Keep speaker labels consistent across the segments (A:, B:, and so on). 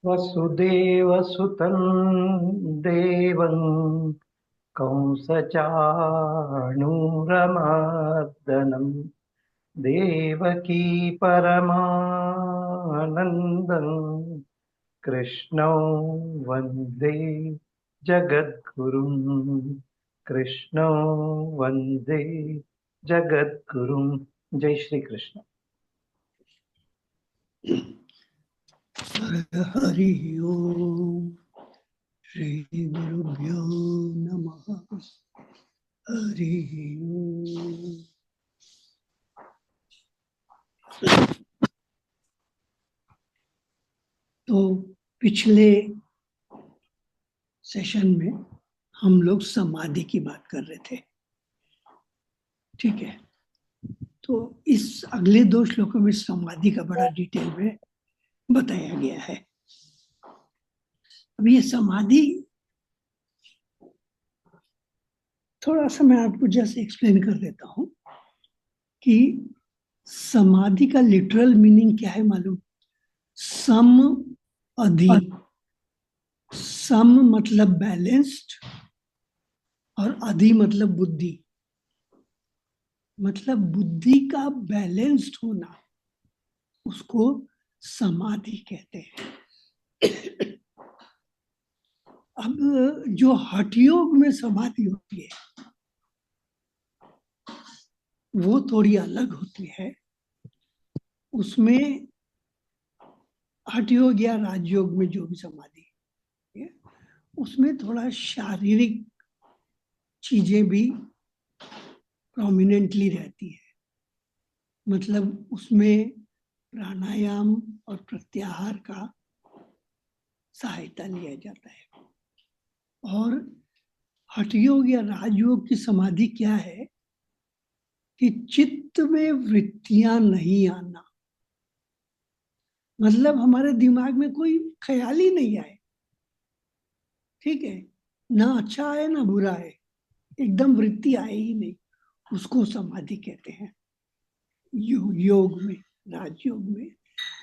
A: वसुदेवसुतं देवं कंसचाणूरमर्दनं देवकी परमानन्दं कृष्णौ वन्दे जगद्गुरुं कृष्णौ वन्दे जगद्गुरुं। जय श्री कृष्ण।
B: हरि ओम श्री गुरुभ्यो नमः। हरि ओम। तो पिछले सेशन में हम लोग समाधि की बात कर रहे थे, ठीक है। तो इस अगले दो श्लोकों में समाधि का बड़ा डिटेल में बताया गया है। अब ये समाधि थोड़ा सा मैं आपको जस्ट एक्सप्लेन कर देता हूं कि समाधि का लिटरल मीनिंग क्या है मालूम? सम अधि। सम मतलब बैलेंस्ड और अधि मतलब बुद्धि। मतलब बुद्धि का बैलेंस्ड होना, उसको समाधि कहते हैं। अब जो हठ योग में समाधि होती है वो थोड़ी अलग होती है। उसमें हठ योग या राजयोग में जो भी समाधि है उसमें थोड़ा शारीरिक चीजें भी प्रोमिनेंटली रहती है। मतलब उसमें प्राणायाम और प्रत्याहार का सहायता लिया जाता है। और हठ योग या राजयोग की समाधि क्या है कि चित्त में वृत्तियां नहीं आना। मतलब हमारे दिमाग में कोई ख्याल ही नहीं आए, ठीक है, ना अच्छा है ना बुरा है, एकदम वृत्ति आए ही नहीं, उसको समाधि कहते हैं। योग में, राजयोग में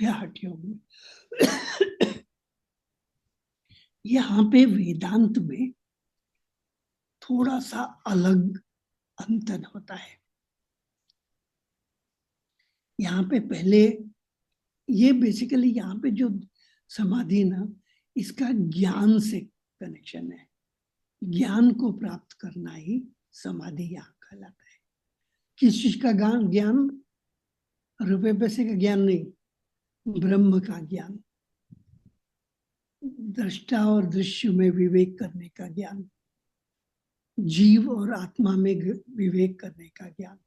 B: या हठ योग में। यहाँ पे वेदांत में थोड़ा सा अलग अंतर होता है। यहाँ पे पहले ये बेसिकली यहाँ पे जो समाधि ना, इसका ज्ञान से कनेक्शन है। ज्ञान को प्राप्त करना ही समाधि यहाँ कहलाता है। किस चीज का ज्ञान? ज्ञान रुपए पैसे का ज्ञान नहीं, ब्रह्म का ज्ञान, दृष्टा और दृश्य में विवेक करने का ज्ञान, जीव और आत्मा में विवेक करने का ज्ञान,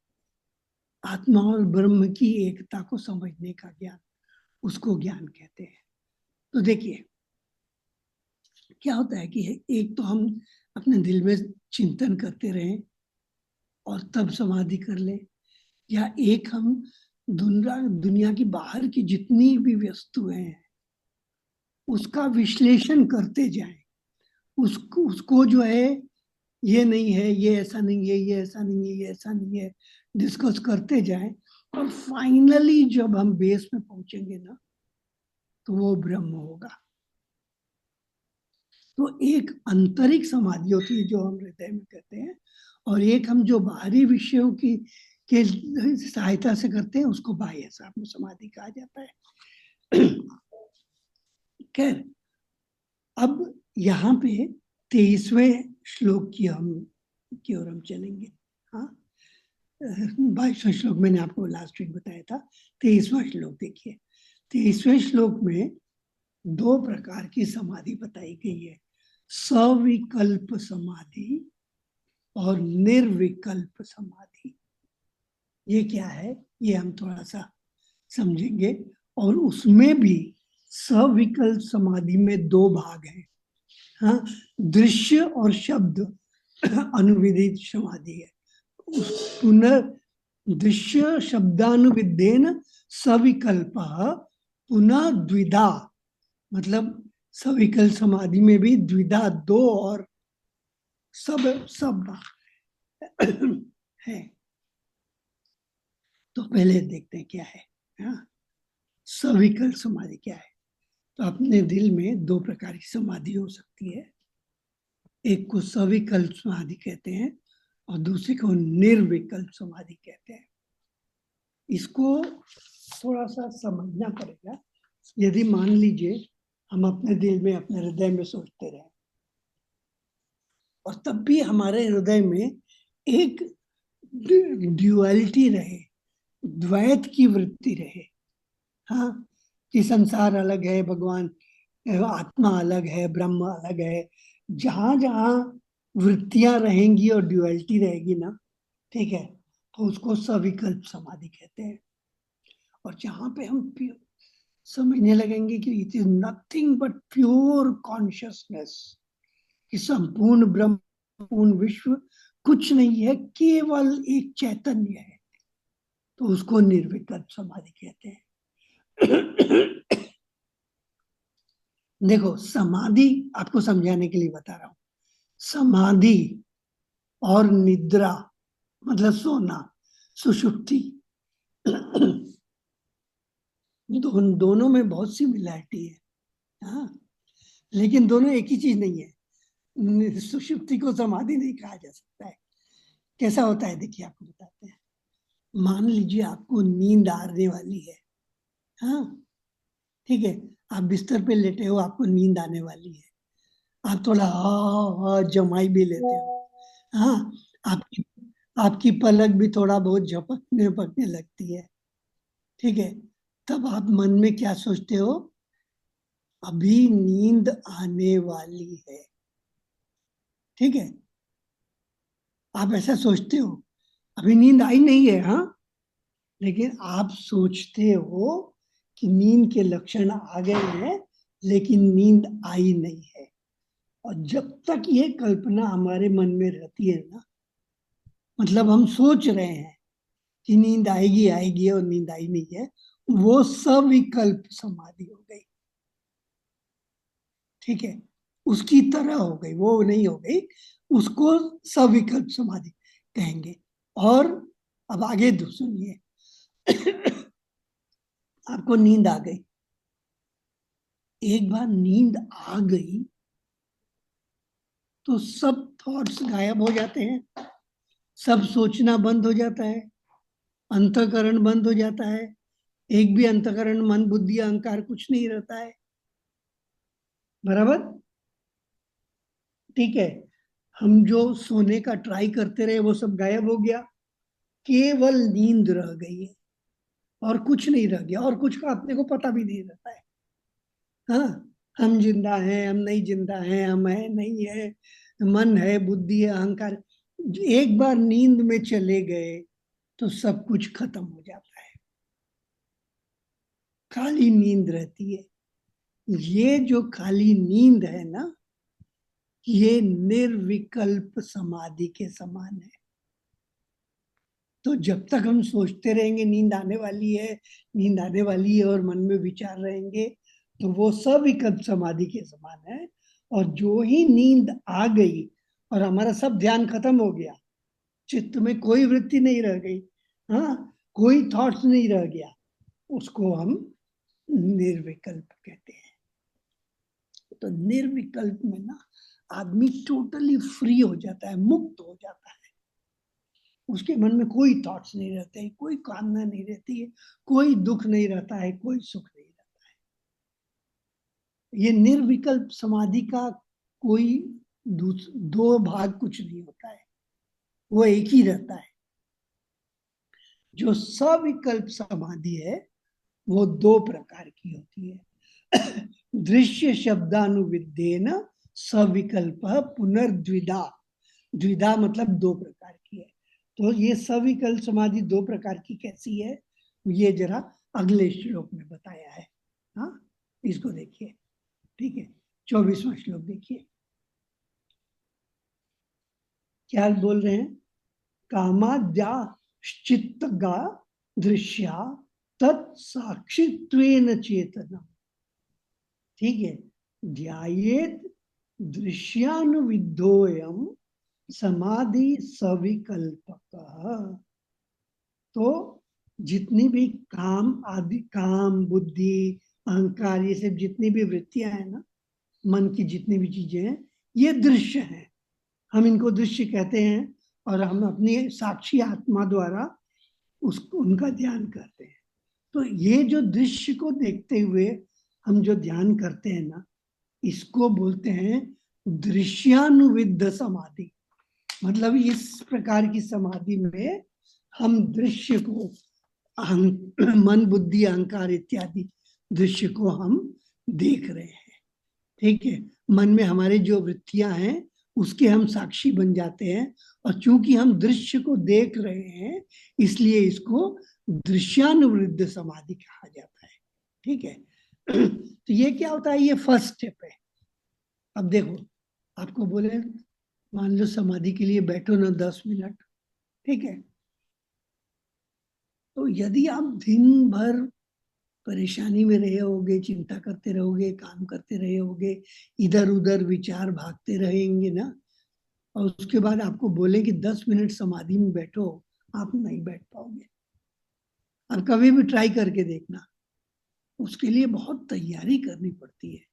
B: आत्मा और ब्रह्म की एकता को समझने का ज्ञान, उसको ज्ञान कहते हैं। तो देखिए क्या होता है कि एक तो हम अपने दिल में चिंतन करते रहें और तब समाधि कर ले, या एक हम दुनिया की बाहर की जितनी भी वस्तुएं हैं उसका विश्लेषण करते जाएं। उसको जो है, ये नहीं है, ये ऐसा नहीं है, ये ऐसा नहीं है, ये ऐसा नहीं है, डिस्कस करते जाएं। और फाइनली जब हम बेस में पहुंचेंगे ना, तो वो ब्रह्म होगा। तो एक आंतरिक समाधि होती है जो हम हृदय में करते हैं, और एक हम जो बाहरी विषयों की के सहायता से करते हैं उसको बाह्य समाधि कहा जाता है। खैर, अब यहाँ पे 23वें श्लोक की ओर हम चलेंगे। हाँ, 22वां श्लोक मैंने आपको लास्ट वीक बताया था। 23वां श्लोक देखिए। 23वें श्लोक में दो प्रकार की समाधि बताई गई है, सविकल्प समाधि और निर्विकल्प समाधि। ये क्या है ये हम थोड़ा सा समझेंगे। और उसमें भी सविकल्प समाधि में दो भाग हैं। हाँ, दृश्य और शब्द अनुविदित समाधि है। पुनः दृश्य शब्दानुविदेन सविकल्प पुनः द्विधा। मतलब सविकल्प समाधि में भी द्विधा, दो और सब सब है। तो पहले देखते हैं क्या है। हाँ, सविकल्प समाधि क्या है। तो अपने दिल में दो प्रकार की समाधि हो सकती है। एक को सविकल्प समाधि कहते हैं और दूसरे को निर्विकल्प समाधि कहते हैं। इसको थोड़ा सा समझना पड़ेगा। यदि मान लीजिए हम अपने दिल में, अपने हृदय में सोचते रहे और तब भी हमारे हृदय में एक ड्युअलिटी रहे, द्वैत की वृत्ति रहे, हाँ, कि संसार अलग है, भगवान आत्मा अलग है, ब्रह्म अलग है, जहां जहां वृत्तियां रहेंगी और ड्युअलिटी रहेगी ना, ठीक है, तो उसको सविकल्प समाधि कहते हैं। और जहां पे हम समझने लगेंगे कि it is nothing but pure consciousness, कि संपूर्ण ब्रह्म, पूर्ण विश्व कुछ नहीं है, केवल एक चैतन्य है, तो उसको निर्विकल्प समाधि कहते हैं। देखो, समाधि आपको समझाने के लिए बता रहा हूं। समाधि और निद्रा मतलब सोना, सुषुप्ति, दोनों में बहुत सिमिलरिटी है, हाँ, लेकिन दोनों एक ही चीज नहीं है। सुषुप्ति को समाधि नहीं कहा जा सकता है। कैसा होता है, देखिए आपको बताते हैं। मान लीजिए आपको नींद आने वाली है, हाँ, ठीक है, आप बिस्तर पे लेटे हो, आपको नींद आने वाली है, आप थोड़ा हा जमाई भी लेते हो, हाँ, आपकी आपकी पलक भी थोड़ा बहुत झपकने पकने लगती है, ठीक है, तब आप मन में क्या सोचते हो, अभी नींद आने वाली है, ठीक है, आप ऐसा सोचते हो। अभी नींद आई नहीं है, हाँ, लेकिन आप सोचते हो कि नींद के लक्षण आ गए हैं, लेकिन नींद आई नहीं है। और जब तक ये कल्पना हमारे मन में रहती है ना, मतलब हम सोच रहे हैं कि नींद आएगी आएगी और नींद आई नहीं है, वो सविकल्प समाधि हो गई, ठीक है, उसकी तरह हो गई, वो नहीं हो गई, उसको सविकल्प समाधि कहेंगे। और अब आगे सुनिए। आपको नींद आ गई, एक बार नींद आ गई तो सब थॉट्स गायब हो जाते हैं, सब सोचना बंद हो जाता है, अंतःकरण बंद हो जाता है, एक भी अंतःकरण, मन, बुद्धि, अहंकार कुछ नहीं रहता है, बराबर, ठीक है। हम जो सोने का ट्राई करते रहे वो सब गायब हो गया, केवल नींद रह गई है, और कुछ नहीं रह गया, और कुछ का अपने को पता भी नहीं रहता है, हाँ, हम जिंदा हैं, हम नहीं जिंदा हैं, हम है नहीं है, मन है, बुद्धि है, अहंकार, एक बार नींद में चले गए तो सब कुछ खत्म हो जाता है, खाली नींद रहती है। ये जो खाली नींद है ना, ये निर्विकल्प समाधि के समान है। तो जब तक हम सोचते रहेंगे नींद आने वाली है, नींद आने वाली है, और मन में विचार रहेंगे, तो वो सविकल्प समाधि के समान है। और जो ही नींद आ गई और हमारा सब ध्यान खत्म हो गया, चित्त में कोई वृत्ति नहीं रह गई, हाँ, कोई थॉट्स नहीं रह गया, उसको हम निर्विकल्प कहते हैं। तो निर्विकल्प में ना आदमी टोटली फ्री हो जाता है, मुक्त हो जाता है, उसके मन में कोई थॉट्स नहीं रहते हैं, कोई कामना नहीं रहती है, कोई दुख नहीं रहता है, कोई सुख नहीं रहता है। ये निर्विकल्प समाधि का कोई दो भाग कुछ नहीं होता है, वो एक ही रहता है। जो सविकल्प समाधि है वो दो प्रकार की होती है। दृश्य शब्दानुविद्येन सविकल्प पुनर्द्विधा, द्विधा मतलब दो प्रकार की है। तो ये सविकल्प समाधि दो प्रकार की कैसी है, ये जरा अगले श्लोक में बताया है, हाँ, इसको देखिए, ठीक है, 24वां श्लोक देखिए, क्या बोल रहे हैं, कामाद्या चित्तगा दृश्या तत्साक्षित्वेन चेतना, ठीक है, ध्यायेत दृश्यानुविद्धोयम समाधि सविकल्पक। तो जितनी भी काम आदि, काम, बुद्धि, अहंकार, ये सब जितनी भी वृत्तियां हैं ना, मन की जितनी भी चीजें हैं, ये दृश्य हैं। हम इनको दृश्य कहते हैं और हम अपनी साक्षी आत्मा द्वारा उनका ध्यान करते हैं। तो ये जो दृश्य को देखते हुए हम जो ध्यान करते हैं ना, इसको बोलते हैं दृश्यानुविद्ध समाधि। मतलब इस प्रकार की समाधि में हम दृश्य को, मन बुद्धि अहंकार इत्यादि दृश्य को हम देख रहे हैं। ठीक है, मन में हमारे जो वृत्तियां हैं उसके हम साक्षी बन जाते हैं, और चूंकि हम दृश्य को देख रहे हैं इसलिए इसको दृश्यानुवृत्त समाधि कहा जाता है। ठीक है, तो ये क्या होता है, ये फर्स्ट स्टेप है। अब देखो, आपको बोले मान लो समाधि के लिए बैठो ना 10 मिनट, ठीक है, तो यदि आप दिन भर परेशानी में रहे होगे, चिंता करते रहोगे, काम करते रहे होगे, इधर उधर विचार भागते रहेंगे ना, और उसके बाद आपको बोले कि 10 मिनट समाधि में बैठो, आप नहीं बैठ पाओगे। आप कभी भी ट्राई करके देखना, उसके लिए बहुत तैयारी करनी पड़ती है।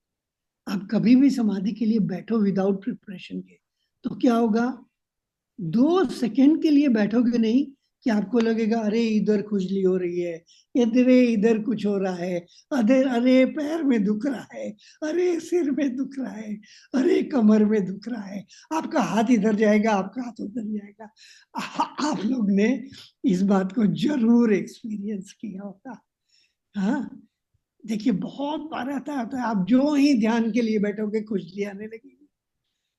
B: आप कभी भी समाधि के लिए बैठो विदाउट प्रिपरेशन के, तो क्या होगा, 2 सेकंड के लिए बैठोगे नहीं कि आपको लगेगा अरे इधर खुजली हो रही है, अरे इधर कुछ हो रहा है, अरे अरे पैर में दुख रहा है, अरे सिर में दुख रहा है, अरे कमर में दुख रहा है, आपका हाथ इधर जाएगा, आपका हाथ उधर जाएगा। आप लोग ने इस बात को जरूर एक्सपीरियंस किया होगा। हाँ, देखिए बहुत बार आता है, आप जो ही ध्यान के लिए बैठोगे खुजली आने लगेगी।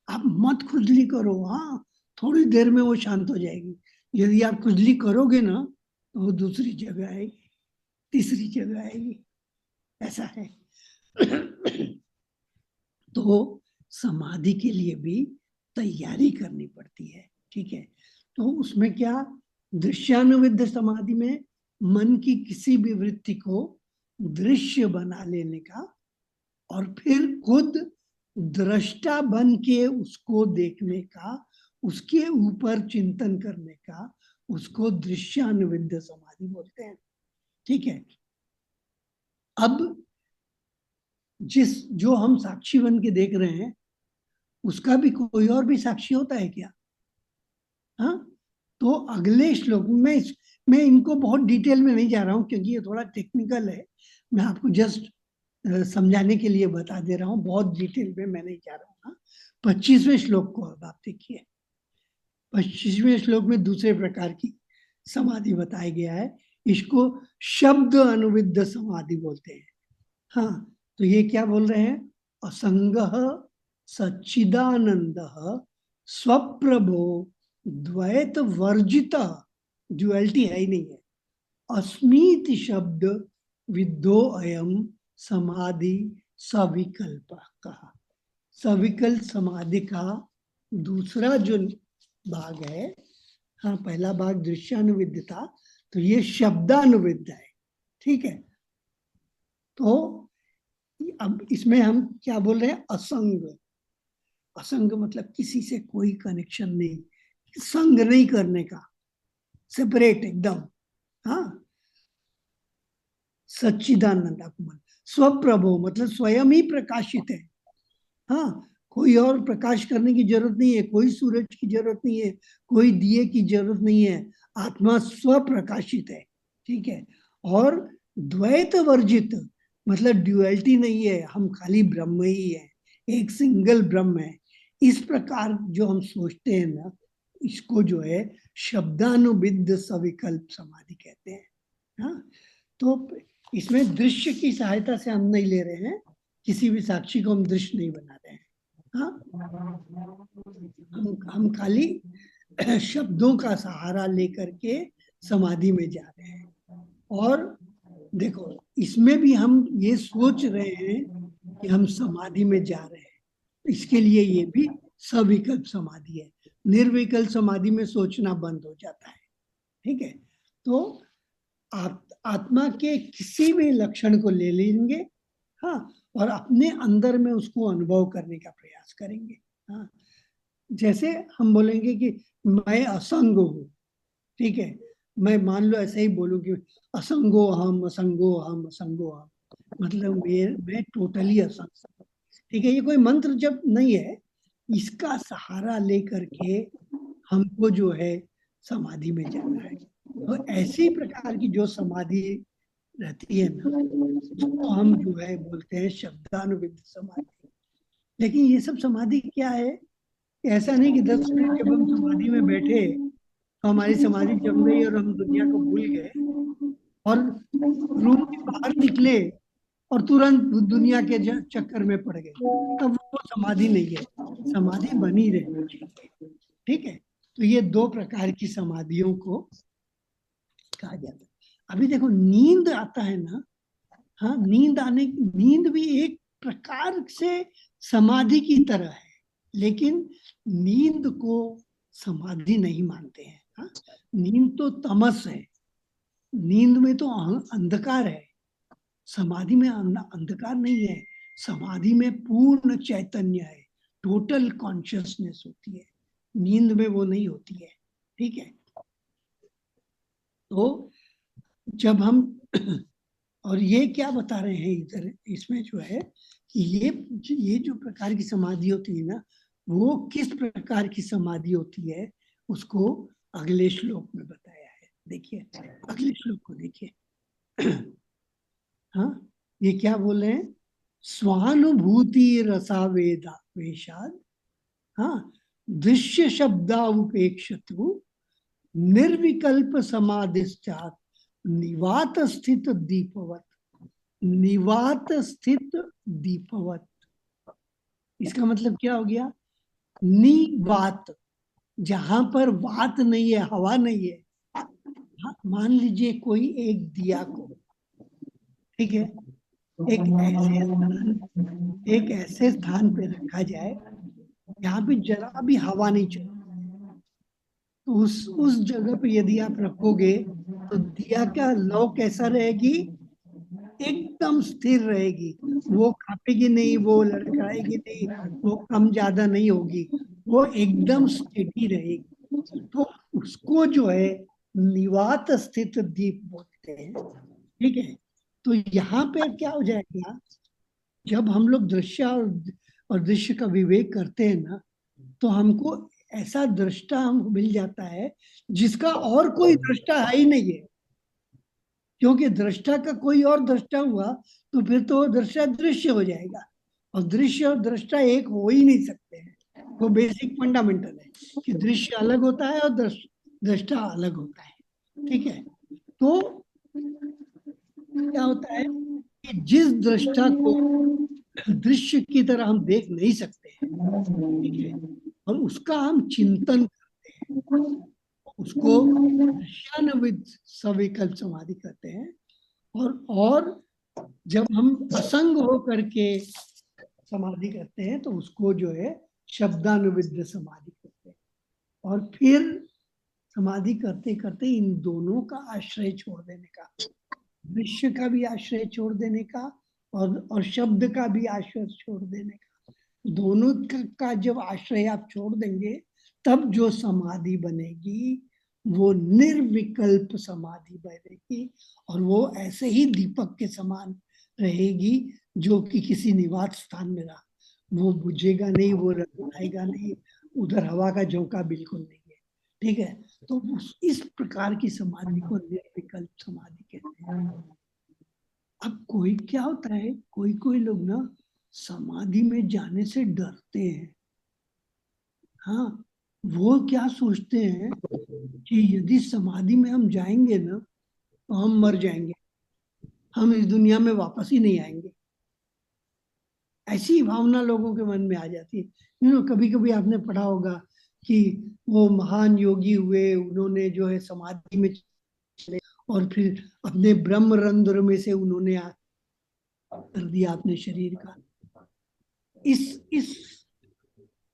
B: आप मत खुजली करो, हाँ, थोड़ी देर में वो शांत हो जाएगी। यदि आप खुजली करोगे ना तो वो दूसरी जगह आएगी, तीसरी जगह आएगी, ऐसा है। तो समाधि के लिए भी तैयारी करनी पड़ती है। ठीक है, तो उसमें क्या, दृश्यानुविद्ध समाधि में मन की किसी भी वृत्ति को दृश्य बना लेने का, और फिर खुद दृष्टा बन के उसको देखने का, उसके ऊपर चिंतन करने का, उसको दृश्यानुविद्ध समाधि बोलते हैं। ठीक है, अब जो हम साक्षी बन के देख रहे हैं उसका भी कोई और भी साक्षी होता है क्या? हाँ, तो अगले श्लोक में मैं इनको बहुत डिटेल में नहीं जा रहा हूं क्योंकि ये थोड़ा टेक्निकल है, मैं आपको जस्ट समझाने के लिए बता दे रहा हूं, बहुत डिटेल में मैं नहीं जा रहा हूँ। 25वें श्लोक को अब आप देखिए। 25वें श्लोक में दूसरे प्रकार की समाधि बताया गया है, इसको शब्द अनुविद्ध समाधि बोलते हैं। हाँ, तो ये क्या बोल रहे हैं, असंगः सच्चिदानंद स्वप्रभो द्वैत वर्जित, ड्युअलिटी है ही नहीं है, अस्मीत शब्द विद्धो अयम समाधि सविकल्प कहा। सविकल्प समाधि का दूसरा जो भाग है, हाँ, पहला भाग दृश्यानुविद्ध था, तो ये शब्दानुविद्ध है। ठीक है, तो अब इसमें हम क्या बोल रहे हैं, असंग। असंग मतलब किसी से कोई कनेक्शन नहीं, संग नहीं करने का, सेपरेट एकदम। हाँ, सच्चिदानंद आत्मा, स्वप्रभो मतलब स्वयं ही प्रकाशित है। हाँ, कोई और प्रकाश करने की जरूरत नहीं है, कोई सूरज की जरूरत नहीं है, कोई दिए की जरूरत नहीं है, आत्मा स्वप्रकाशित है। ठीक है, और द्वैत वर्जित मतलब ड्युअलिटी नहीं है, हम खाली ब्रह्म ही है, एक सिंगल ब्रह्म है। इस प्रकार जो हम सोचते हैं ना, इसको जो है शब्दानुविद्ध सविकल्प समाधि कहते हैं। हाँ, तो इसमें दृश्य की सहायता से हम नहीं ले रहे हैं, किसी भी साक्षी को हम दृश्य नहीं बना रहे हैं। हाँ, हम खाली शब्दों का सहारा लेकर के समाधि में जा रहे हैं। और देखो, इसमें भी हम ये सोच रहे हैं कि हम समाधि में जा रहे हैं, इसके लिए ये भी सविकल्प समाधि है। निर्विकल्प समाधि में सोचना बंद हो जाता है। ठीक है, तो आप आत्मा के किसी भी लक्षण को ले लेंगे, हाँ, और अपने अंदर में उसको अनुभव करने का प्रयास करेंगे। हाँ, जैसे हम बोलेंगे कि मैं असंग हूँ, ठीक है, मैं मान लो ऐसे ही बोलूं कि असंगो हम असंगो हम असंगो हम, मतलब मैं टोटली असंग। ठीक है, ये कोई मंत्र जप नहीं है, इसका सहारा लेकर के हमको जो है समाधि में जाना है। तो ऐसी प्रकार की जो समाधि रहती है ना, उसको हम जो है बोलते हैं शब्दानुविद समाधि। लेकिन ये सब समाधि क्या है? ऐसा नहीं कि 10 मिनट जब हम समाधि में बैठे तो हमारी समाधि जम गई और हम दुनिया को भूल गए, और रूम के बाहर निकले और तुरंत दुनिया के चक्कर में पड़ गए, तब वो समाधि नहीं है। समाधि बनी रहनी चाहिए। ठीक है, तो ये दो प्रकार की समाधियों को कहा जाता है। अभी देखो, नींद आता है ना, हाँ, नींद भी एक प्रकार से समाधि की तरह है, लेकिन नींद को समाधि नहीं मानते हैं। हाँ, नींद तो तमस है, नींद में तो अंधकार है। समाधि में अंधकार नहीं है, समाधि में पूर्ण चैतन्य है, टोटल कॉन्शियसनेस होती है। नींद में वो नहीं होती है। ठीक है, तो जब हम और ये क्या बता रहे हैं इधर इसमें जो है कि ये जो प्रकार की समाधि होती है ना, वो किस प्रकार की समाधि होती है उसको अगले श्लोक में बताया है। देखिए, अगले श्लोक को देखिए। हाँ, ये क्या बोल रहे हैं? स्वानुभूति रसावेदा वेशाद, हाँ, दृश्य शब्दाउपेक्षतु निर्विकल्प समाधिश्चात निवात स्थित दीपवत। निवात स्थित दीपवत, इसका मतलब क्या हो गया? निवात, जहां पर वात नहीं है, हवा नहीं है। हाँ, मान लीजिए कोई एक दिया को, ठीक है, एक ऐसे स्थान पे रखा जाए जहाँ पे जरा भी हवा नहीं चले, तो उस जगह पे यदि आप रखोगे तो दिया का लौ कैसा रहेगी? एकदम स्थिर रहेगी। वो कांपेगी नहीं, वो लड़खड़ाएगी नहीं, वो कम ज्यादा नहीं होगी, वो एकदम स्टेडी रहेगी। तो उसको जो है निवात स्थित दीप बोलते हैं। ठीक है, तो यहाँ पे क्या हो जाएगा? जब हम लोग दृश्य और दृश्य का विवेक करते हैं ना, तो हमको ऐसा दृष्टा हमको मिल जाता है जिसका और कोई दृष्टा है ही नहीं है। क्योंकि दृष्टा का कोई और दृष्टा हुआ तो फिर तो दृष्टा दृश्य हो जाएगा, और दृश्य और दृष्टा एक हो ही नहीं सकते हैं। वो बेसिक फंडामेंटल है कि दृश्य अलग होता है और दृष्टा अलग होता है। ठीक है, तो क्या होता है कि जिस दृष्टा को दृश्य की तरह हम देख नहीं सकते हैं, ठीक है, और उसका हम चिंतन करते हैं, उसको दृश्यानुविद सविकल्प समाधि कहते हैं। और जब हम असंग होकर के समाधि करते हैं तो उसको जो है शब्दानुविद समाधि करते हैं। और फिर समाधि करते करते इन दोनों का आश्रय छोड़ देने का, दृश्य का भी आश्रय छोड़ देने का और शब्द का भी आश्रय छोड़ देने का, दोनों का जब आश्रय आप छोड़ देंगे तब जो समाधि बनेगी वो निर्विकल्प समाधि बनेगी, और वो ऐसे ही दीपक के समान रहेगी जो कि किसी निवास स्थान में रहा। वो बुझेगा नहीं, वो आएगा नहीं, उधर हवा का झोंका बिल्कुल नहीं है। ठीक है, तो इस प्रकार की समाधि को निर्विकल्प समाधि कहते हैं। अब कोई क्या होता है, कोई कोई लोग ना समाधि में जाने से डरते हैं। हाँ, वो क्या सोचते हैं कि यदि समाधि में हम जाएंगे ना तो हम मर जाएंगे, हम इस दुनिया में वापस ही नहीं आएंगे। ऐसी भावना लोगों के मन में आ जाती है। कभी कभी आपने पढ़ा होगा कि वो महान योगी हुए, उन्होंने जो है समाधि में चले और फिर अपने ब्रह्म रंध्र में से उन्होंने कर दिया अपने शरीर का। इस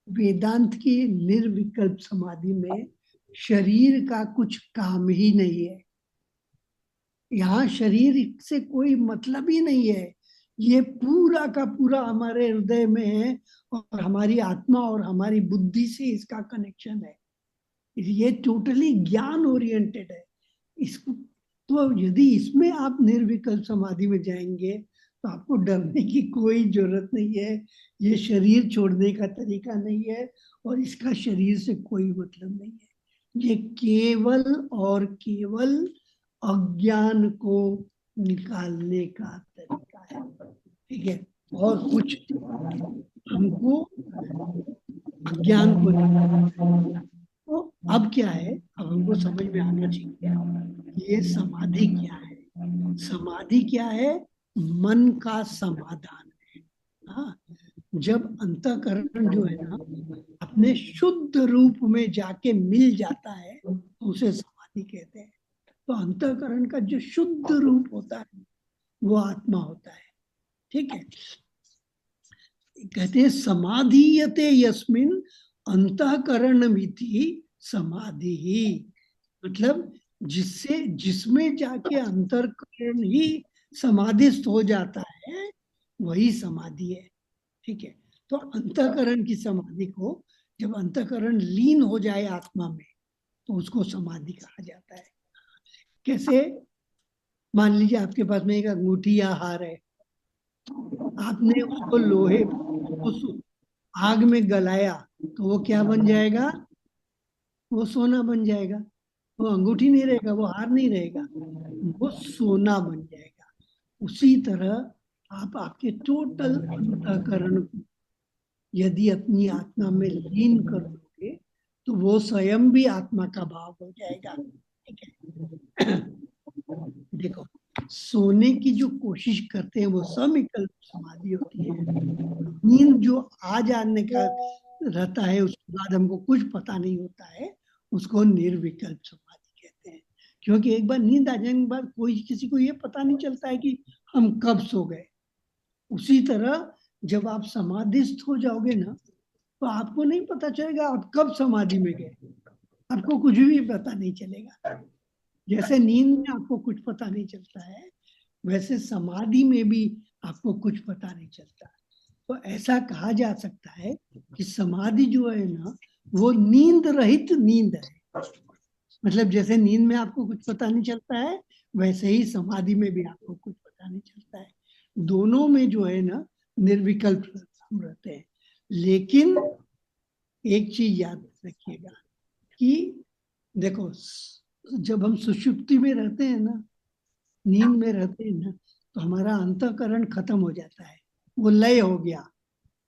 B: वेदांत की निर्विकल्प समाधि में शरीर का कुछ काम ही नहीं है। यहाँ शरीर से कोई मतलब ही नहीं है। ये पूरा का पूरा हमारे हृदय में है और हमारी आत्मा और हमारी बुद्धि से इसका कनेक्शन है। ये टोटली ज्ञान ओरिएंटेड है। इसको तो यदि इसमें आप निर्विकल्प समाधि में जाएंगे तो आपको डरने की कोई जरूरत नहीं है। ये शरीर छोड़ने का तरीका नहीं है और इसका शरीर से कोई मतलब नहीं है। ये केवल और केवल अज्ञान को निकालने का तरीका है, ठीक है, और कुछ हमको अज्ञान को तो अब क्या है, अब हमको समझ में आना चाहिए ये समाधि क्या है। समाधि क्या है? मन का समाधान है। हाँ, जब अंतःकरण जो है ना अपने शुद्ध रूप में जाके मिल जाता है तो उसे समाधि कहते हैं। तो अंतःकरण का जो शुद्ध रूप होता है वो आत्मा होता है, ठीक है। कहते हैं समाधीयते यस्मिन अंतःकरण मिति समाधि ही, मतलब जिससे जिसमें जाके अंतःकरण ही समाधिस्थ हो जाता है वही समाधि है, ठीक है। तो अंतःकरण की समाधि को जब अंतःकरण लीन हो जाए आत्मा में तो उसको समाधि कहा जाता है। कैसे? मान लीजिए आपके पास में एक अंगूठी या हार है, आपने उसको लोहे उसको आग में गलाया तो वो क्या बन जाएगा? वो सोना बन जाएगा। वो अंगूठी नहीं रहेगा, वो हार नहीं रहेगा, वो सोना बन जाएगा। उसी तरह आप आपके टोटल अंतःकरण को यदि अपनी आत्मा में लीन कर दोगे तो वो स्वयं भी आत्मा का भाव हो जाएगा, ठीक है। देखो, सोने की जो कोशिश करते हैं वो सविकल्प समाधि होती है। नींद जो आ जाने का रहता है उसके बाद हमको कुछ पता नहीं होता है, उसको निर्विकल्प समाधि कहते हैं। क्योंकि एक बार नींद आ जाने के बाद कोई किसी को ये पता नहीं चलता है कि हम कब सो गए। उसी तरह जब आप समाधिस्थ हो जाओगे ना तो आपको नहीं पता चलेगा आप कब समाधि में गए, आपको कुछ भी पता नहीं चलेगा। जैसे नींद में आपको कुछ पता नहीं चलता है वैसे समाधि में भी आपको कुछ पता नहीं चलता। तो ऐसा कहा जा सकता है कि समाधि जो है ना वो नींद रहित नींद है। मतलब जैसे नींद में आपको कुछ पता नहीं चलता है वैसे ही समाधि में भी आपको कुछ पता नहीं चलता है। दोनों में जो है ना निर्विकल्प हम रहते हैं। लेकिन एक चीज याद रखिएगा कि देखो, जब हम सुषुप्ति में रहते हैं ना, नींद में रहते हैं ना, तो हमारा अंतःकरण खत्म हो जाता है, वो लय हो गया,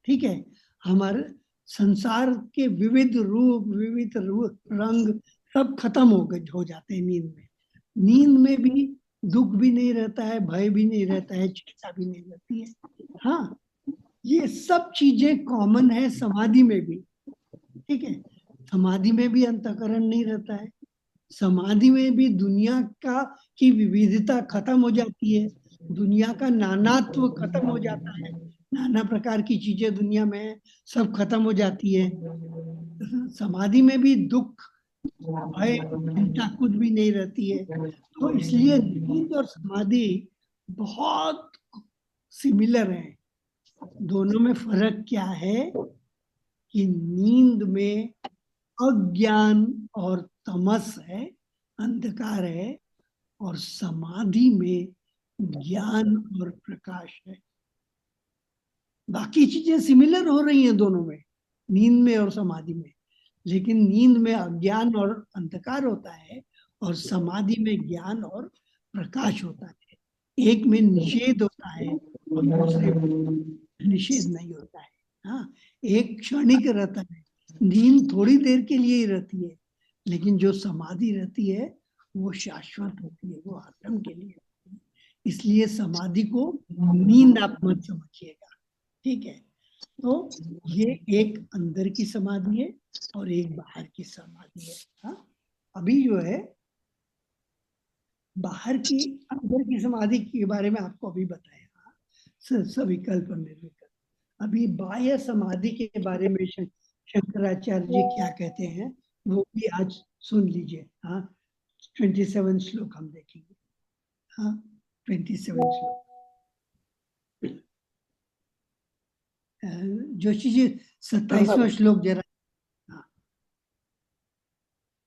B: ठीक है। हमारे संसार के विविध रूप विविध रंग सब खत्म हो जाते हैं नींद में। नींद में भी दुख भी नहीं रहता है, भय भी नहीं रहता है, चिंता भी नहीं रहती है। हाँ, ये सब चीजें कॉमन है समाधि में भी, ठीक है। समाधि में भी अंतःकरण नहीं रहता है, समाधि में भी दुनिया का की विविधता खत्म हो जाती है, दुनिया का नानात्व खत्म हो जाता है, नाना प्रकार की चीजें दुनिया में है, सब खत्म हो जाती है। समाधि में भी दुख भय चिंता कुछ भी नहीं रहती है। तो इसलिए नींद और समाधि बहुत सिमिलर है। दोनों में फर्क क्या है कि नींद में अज्ञान और तमस है, अंधकार है, और समाधि में ज्ञान और प्रकाश है। बाकी चीजें सिमिलर हो रही हैं दोनों में, नींद में और समाधि में, लेकिन नींद में अज्ञान और अंधकार होता है और समाधि में ज्ञान और प्रकाश होता है। एक में निषेध होता है और दूसरे में निषेध नहीं होता है। हाँ, एक क्षणिक रहता है, नींद थोड़ी देर के लिए ही रहती है, लेकिन जो समाधि रहती है वो शाश्वत होती है, वो आत्म के लिए होती है। इसलिए समाधि को नींद आप मत समझिएगा, ठीक है। तो ये एक अंदर की समाधि है और एक बाहर की समाधि है। हाँ, अभी जो है बाहर की अंदर की समाधि के बारे में आपको अभी बताया, सविकल्प और निर्विकल्प। अभी बाह्य समाधि के बारे में शंकराचार्य जी क्या कहते हैं वो भी आज सुन लीजिए। हाँ, 27 श्लोक हम देखेंगे। हाँ, 27 श्लोक। जोशी जी 27वां श्लोक जरा। हाँ,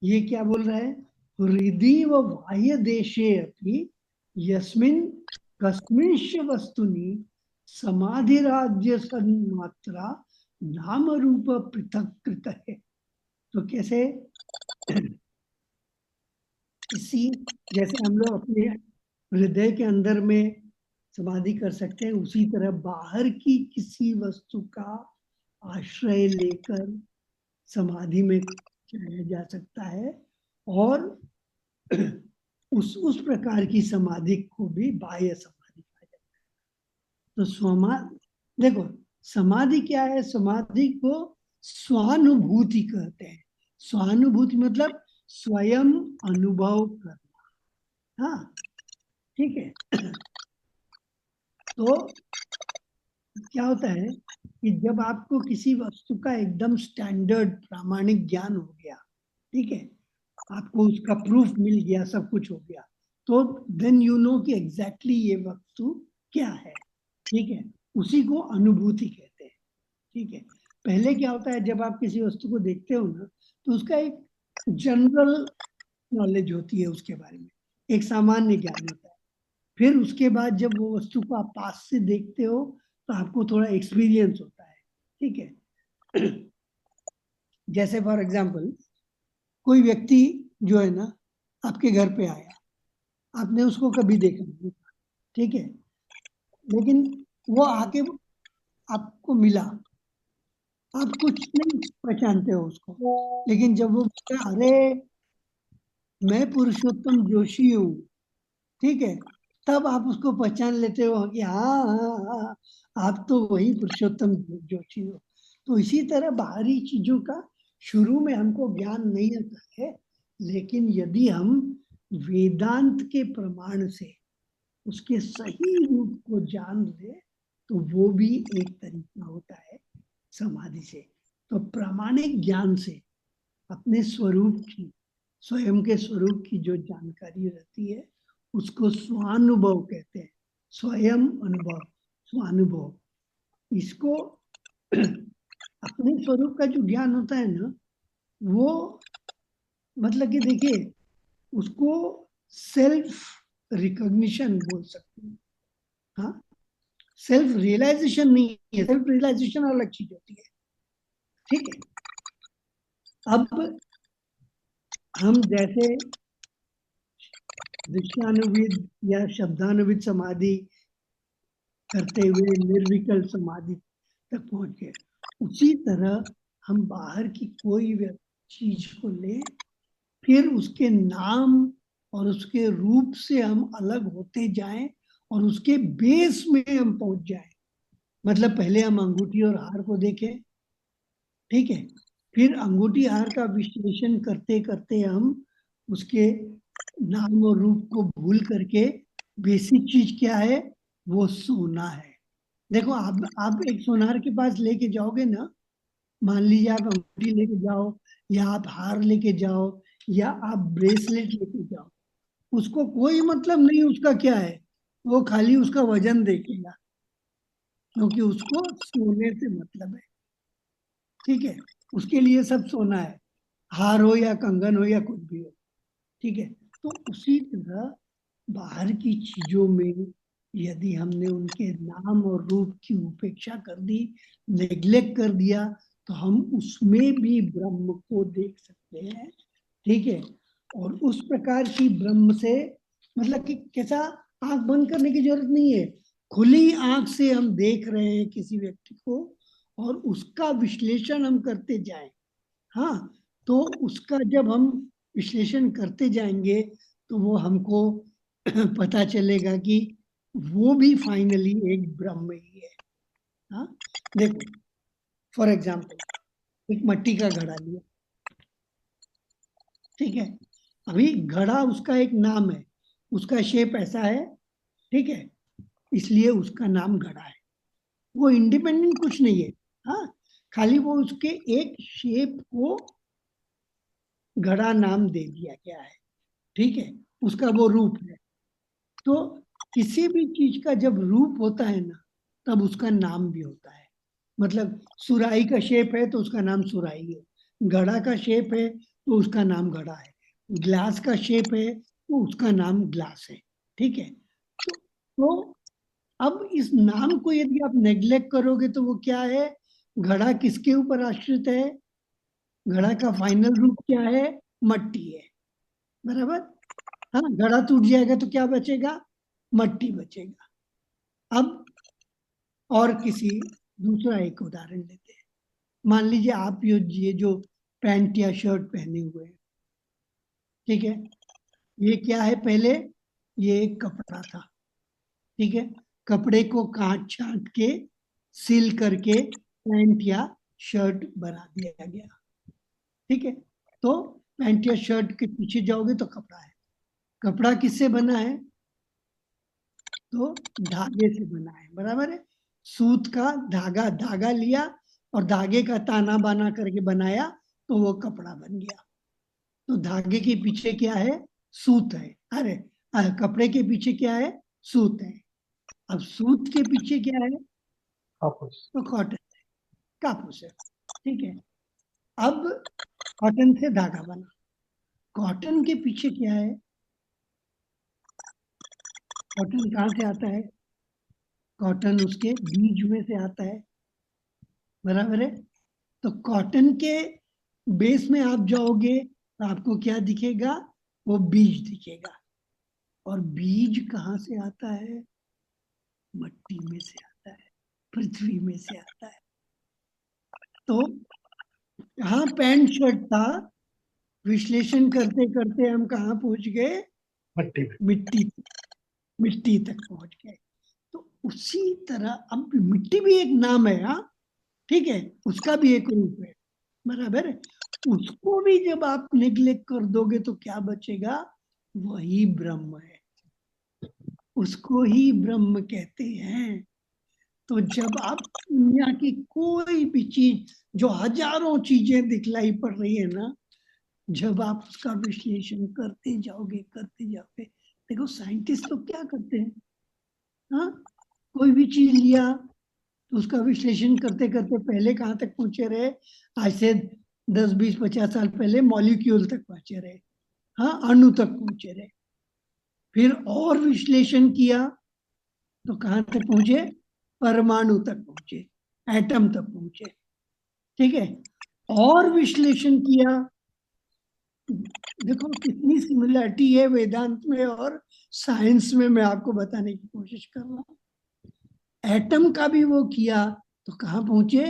B: ये क्या बोल रहा है? हृदय व बाह्य देशे अपि यस्मिन् कस्मिंश्च वस्तुनि समाधिराज्य सन्मात्रा नाम रूप पृथक कृत है। तो कैसे, इसी जैसे हम लोग अपने हृदय के अंदर में समाधि कर सकते हैं, उसी तरह बाहर की किसी वस्तु का आश्रय लेकर समाधि में जाया जा सकता है, और उस प्रकार की समाधि को भी बाह्य समाधि कहा जाता है। तो देखो, समाधि क्या है? समाधि को स्वानुभूति कहते हैं। स्वानुभूति मतलब स्वयं अनुभव करना। हाँ, ठीक है। तो क्या होता है कि जब आपको किसी वस्तु का एकदम स्टैंडर्ड प्रामाणिक ज्ञान हो गया, ठीक है, आपको उसका प्रूफ मिल गया, सब कुछ हो गया, तो देन यू नो कि एग्जैक्टली ये वस्तु क्या है। ठीक है, उसी को अनुभूति कहते हैं। ठीक है, पहले क्या होता है, जब आप किसी वस्तु को देखते हो ना, तो उसका एक जनरल नॉलेज होती है उसके बारे में, एक सामान्य ज्ञान होता है। फिर उसके बाद जब वो वस्तु को आप पास से देखते हो, तो आपको थोड़ा एक्सपीरियंस होता है। ठीक है, जैसे फॉर एग्जाम्पल, कोई व्यक्ति जो है ना आपके घर पे आया, आपने उसको कभी देखा नहीं, ठीक है, लेकिन वो आके आपको मिला, आप कुछ नहीं पहचानते हो उसको, लेकिन जब वो बोला, अरे मैं पुरुषोत्तम जोशी हूँ, ठीक है, तब आप उसको पहचान लेते हो कि हाँ हाँ हाँ, आप तो वही पुरुषोत्तम जोशी हो। तो इसी तरह बाहरी चीजों का शुरू में हमको ज्ञान नहीं आता है, लेकिन यदि हम वेदांत के प्रमाण से उसके सही रूप को जान ले, तो वो भी एक तरीका होता है समाधि से। तो प्रामाणिक ज्ञान से अपने स्वरूप की, स्वयं के स्वरूप की जो जानकारी रहती है, उसको स्वानुभव कहते हैं। स्वयं अनुभव, स्वानुभव। इसको अपने स्वरूप का जो ज्ञान होता है ना, वो मतलब कि देखिए, उसको सेल्फ रिकॉग्निशन बोल सकते हैं। हाँ, सेल्फ रियलाइजेशन नहीं है, सेल्फ रियलाइजेशन अलग चीज होती है। ठीक है, अब हम जैसे दृश्यानुविद या शब्दानुविद समाधि करते हुए निर्विकल्प समाधि तक पहुंच गए, उसी तरह हम बाहर की कोई चीज को ले, फिर उसके नाम और उसके रूप से हम अलग होते जाएं, और उसके बेस में हम पहुंच जाएं। मतलब पहले हम अंगूठी और हार को देखें, ठीक है, फिर अंगूठी हार का विश्लेषण करते करते हम उसके नाम और रूप को भूल करके बेसिक चीज क्या है, वो सोना है। देखो, आप एक सोनार के पास लेके जाओगे ना, मान लीजिए आप अंगूठी लेके जाओ, या आप हार लेके जाओ, या आप ब्रेसलेट लेके जाओ, उसको कोई मतलब नहीं उसका क्या है, वो खाली उसका वजन देखेगा, क्योंकि उसको सोने से मतलब है। ठीक है, उसके लिए सब सोना है, हार हो या कंगन हो या कुछ भी हो। ठीक है, तो उसी तरह बाहर की चीजों में यदि हमने उनके नाम और रूप की उपेक्षा कर दी, नेग्लेक्ट कर दिया, तो हम उसमें भी ब्रह्म को देख सकते हैं। ठीक है, और उस प्रकार की ब्रह्म से मतलब कि कैसा, आंख बंद करने की जरूरत नहीं है, खुली आंख से हम देख रहे हैं किसी व्यक्ति को, और उसका विश्लेषण हम करते जाएं। हाँ, तो उसका जब हम विश्लेषण करते जाएंगे, तो वो हमको पता चलेगा कि वो भी फाइनली एक ब्रह्म ही है। हाँ, देखो, फॉर एग्जाम्पल, एक मट्टी का घड़ा लिया, ठीक है, अभी घड़ा उसका एक नाम है, उसका शेप ऐसा है, ठीक है, इसलिए उसका नाम घड़ा है। वो इंडिपेंडेंट कुछ नहीं है। हाँ, खाली वो उसके एक शेप को घड़ा नाम दे दिया गया है। ठीक है, उसका वो रूप है। तो किसी भी चीज का जब रूप होता है ना, तब उसका नाम भी होता है। मतलब सुराही का शेप है तो उसका नाम सुराही है, घड़ा का शेप है तो उसका नाम घड़ा है, ग्लास का शेप है तो उसका नाम ग्लास है। ठीक है, तो तो अब इस नाम को यदि आप नेग्लेक्ट करोगे तो वो क्या है? घड़ा किसके ऊपर आश्रित है? घड़ा का फाइनल रूप क्या है? मट्टी है, बराबर। हाँ, घड़ा टूट जाएगा तो क्या बचेगा? मट्टी बचेगा। अब और किसी दूसरा एक उदाहरण लेते हैं। मान लीजिए आप ये जो पैंट या शर्ट पहने हुए हैं, ठीक है, ये क्या है? पहले ये एक कपड़ा था, ठीक है। कपड़े को काट छांट के सिल करके पैंट या शर्ट बना दिया गया, ठीक है। तो पैंट या शर्ट के पीछे जाओगे तो कपड़ा है। कपड़ा किससे बना है? तो धागे से बना है, बराबर है। सूत का धागा, धागा लिया और धागे का ताना बाना करके बनाया तो वो कपड़ा बन गया। तो धागे के पीछे क्या है? सूत है। अरे कपड़े के पीछे क्या है? सूत है। अब सूत के पीछे क्या है?
A: कापूस।
B: तो कॉटन है, कापूस है, ठीक है। अब कॉटन से धागा बना, कॉटन के पीछे क्या है? कॉटन कहाँ से आता है? कॉटन उसके बीज में से आता है, बराबर है। तो कॉटन के बेस में आप जाओगे तो आपको क्या दिखेगा? वो बीज दिखेगा। और बीज कहाँ से आता है? मट्टी में से आता है, पृथ्वी में से आता है। तो हाँ, पैंट शर्ट था, विश्लेषण करते करते हम कहाँ पहुंच गए?
A: मिट्टी में।
B: मिट्टी, मिट्टी तक पहुंच गए। तो उसी तरह अब मिट्टी भी एक नाम है, हाँ, ठीक है, उसका भी एक रूप है, बराबर है। उसको भी जब आप निग्लेक्ट कर दोगे तो क्या बचेगा? वही ब्रह्म है, उसको ही ब्रह्म कहते हैं। तो जब आप दुनिया की कोई भी चीज, जो हजारों चीजें दिखलाई पड़ रही है ना, जब आप उसका विश्लेषण करते जाओगे, देखो साइंटिस्ट लोग क्या करते हैं, हाँ, कोई भी चीज लिया तो उसका विश्लेषण करते करते पहले कहाँ तक पहुंचे रहे? आज से 10 20 50 साल पहले मॉलिक्यूल तक पहुंचे रहे, हाँ, अणु तक पहुंचे रहे। फिर और विश्लेषण किया तो कहाँ तक पहुंचे? परमाणु तक पहुंचे, एटम तक पहुंचे, ठीक है। और विश्लेषण किया, देखो कितनी सिमिलरिटी है वेदांत में और साइंस में, मैं आपको बताने की कोशिश कर रहा हूँ। एटम का भी वो किया तो कहाँ पहुंचे?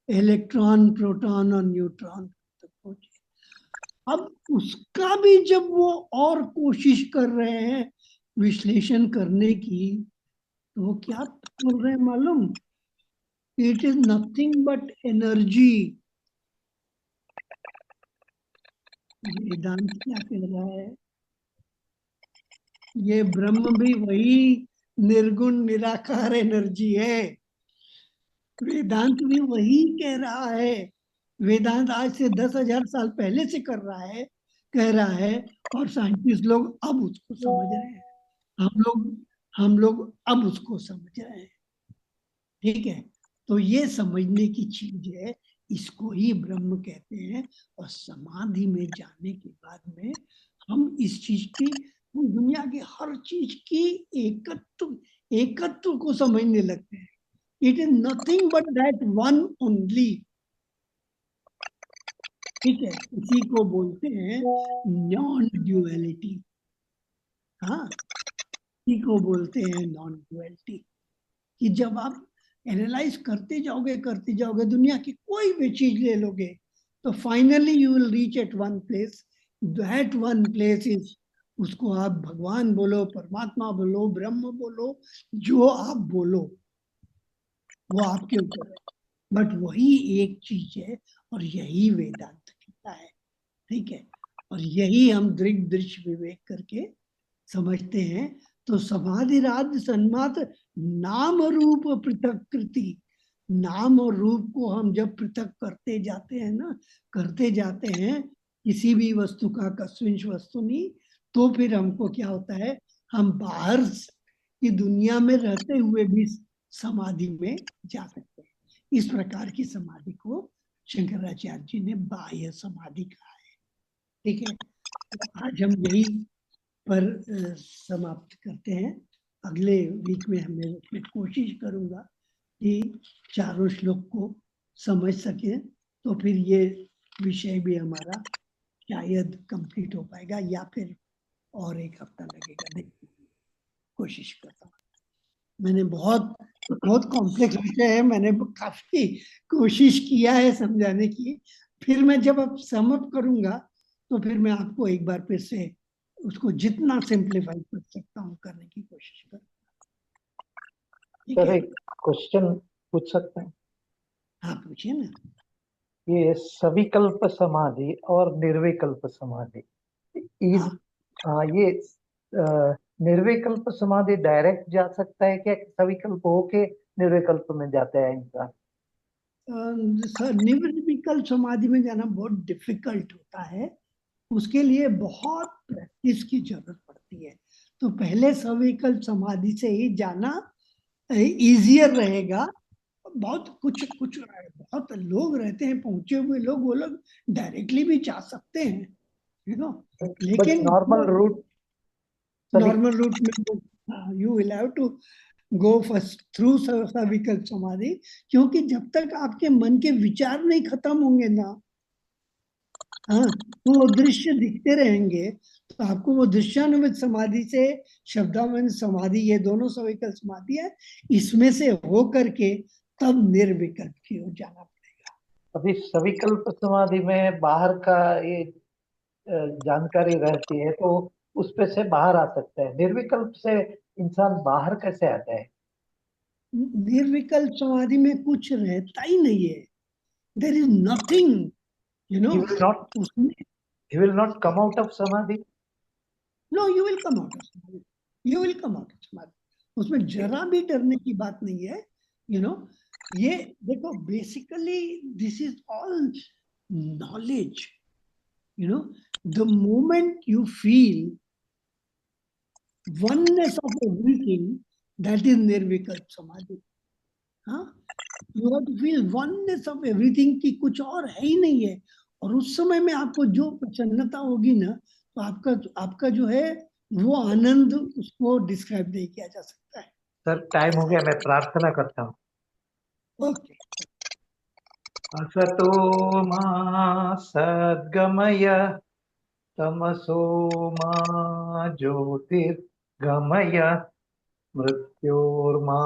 B: इलेक्ट्रॉन, प्रोटॉन और न्यूट्रॉन तक पहुंचे। अब उसका भी जब वो और कोशिश कर रहे हैं विश्लेषण करने की, तो वो क्या बोल रहे हैं मालूम? It is nothing but energy. Vedanta क्या कह रहा है? ये ब्रह्म भी वही निर्गुण निराकार एनर्जी है। वेदांत भी वही कह रहा है। वेदांत आज से 10,000 साल पहले से कर रहा है, कह रहा है, और साइंटिस्ट लोग अब उसको समझ रहे हैं। हम लोग अब उसको समझ रहे हैं, ठीक है। तो ये समझने की चीज है, इसको ही ब्रह्म कहते हैं। और समाधि में जाने के बाद में हम इस चीज की, हम दुनिया की हर चीज की एकत्व एकत्व को समझने लगते हैं। It is nothing but that one only, ठीक है। इसी को बोलते हैं नॉन ड्युअलिटी, हाँ, इसी को बोलते हैं नॉन ड्युअलिटी। कि जब आप एनालाइज करते जाओगे दुनिया की कोई भी चीज ले लोगे, तो finally you will reach at one place. That one place is, उसको आप भगवान बोलो, परमात्मा बोलो, ब्रह्म बोलो, जो आप बोलो, वो आपके ऊपर है। बट वही एक चीज है, और यही वेदांत कहता है, ठीक है। और यही हम दृग दृश्य विवेक करके समझते हैं। तो समाधिराध सन्मात्र नाम रूप पृथक कृति, नाम और रूप को हम जब पृथक करते जाते हैं ना, करते जाते हैं, किसी भी वस्तु का कस्मिंश वस्तु नहीं, तो फिर हमको क्या होता है? हम बाहर की दुनिया में रहते हुए भी समाधि में जा सकते हैं। इस प्रकार की समाधि को शंकराचार्य जी ने बाह्य समाधि कहा है, ठीक है। तो आज हम यही पर समाप्त करते हैं। अगले वीक में मैं कोशिश करूंगा कि चारों श्लोक को समझ सके, तो फिर ये विषय भी हमारा शायद कंप्लीट हो पाएगा, या फिर और एक हफ्ता लगेगा, देखिए कोशिश करता हूँ। मैंने बहुत बहुत कॉम्प्लेक्स विषय है, मैंने काफी कोशिश किया है समझाने की। फिर मैं जब अब सम अप करूंगा तो फिर मैं आपको एक बार फिर से उसको जितना सिंप्लीफाई कर सकता हूँ करने की कोशिश करूंगा। ठीक
C: सर
B: है,
C: एक क्वेश्चन पूछ सकते हैं?
B: हाँ पूछिए ना।
C: ये सविकल्प समाधि और निर्विकल्प समाधि, इस ये निर्विकल्प समाधि डायरेक्ट जा सकता है क्या? सविकल्प होके निर्विकल्प में जाता है इंसान?
B: निर्विकल्प समाधि में जाना बहुत डिफिकल्ट होता है, उसके लिए बहुत प्रैक्टिस की जरूरत पड़ती है। तो पहले सविकल्प समाधि से ही जाना इजियर रहेगा। बहुत कुछ कुछ बहुत लोग रहते हैं पहुंचे हुए लोग, वो लोग डायरेक्टली भी जा सकते हैं, यू नो,
C: बट
B: लेकिन
C: नॉर्मल रूट
B: नॉर्मल रूट में you will have to go first through Savikalpa samadhi, क्योंकि जब तक आपके मन के विचार नहीं खत्म होंगे ना, हाँ, तो वो दृश्य दिखते रहेंगे। तो आपको वो दृश्यानुमित समाधि से शब्दानुमित समाधि, ये दोनों सविकल्प समाधि है, इसमें से हो करके तब निर्विकल्प की ओर जाना पड़ेगा।
C: अभी सविकल्प समाधि में बाहर का ये जानकारी रहती है तो उस पे से बाहर आ सकता है। निर्विकल्प से इंसान बाहर कैसे आता है?
B: निर्विकल्प समाधि में कुछ रहता ही नहीं है, there is nothing, you know,
C: he will not
B: उसमें
C: he will not come out of samadhi.
B: No, you will come out of samadhi, you will come out of samadhi, उसमें जरा भी डरने की बात नहीं है, यू नो। ये देखो, basically this is all knowledge, you know, the moment you feel oneness of everything, that is nirvikalp samadhi. हाँ, you have to feel oneness of everything कि कुछ और है ही नहीं है, और उस समय में आपको जो प्रसन्नता होगी ना, तो आपका आपका जो है वो आनंद, उसको डिस्क्राइब नहीं किया जा सकता है।
C: सर टाइम हो गया, मैं प्रार्थना करता हूँ।
B: ओके,
C: असतो मा सद्गमय, तमसो मा ज्योतिर्गमय, मृत्योर्मा